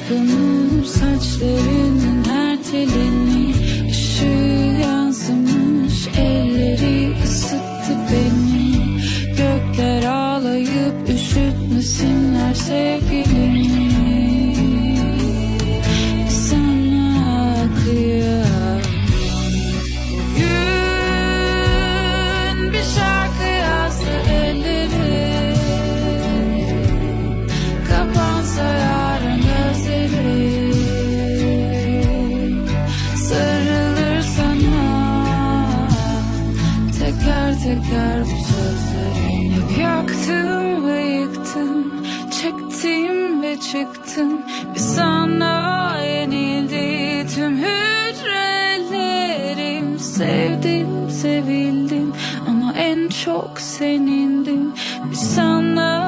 Kıskanır saçlarının her telini, ışığı yansımış elleri ısıttı beni. Gökler ağlayıp üşütmesinler sevgilimi. Sana kıyamam. Bugün bir şarkı yazdı elleri, kapansa yarın gözleri. Sarılır sana teker teker bu sözlerin. Hep yaktım ve yıktım, çektim ve çıktım. Bir sana yenildi tüm hücrelerim. Sevdim, sevildim ama en çok senindim. Bir sana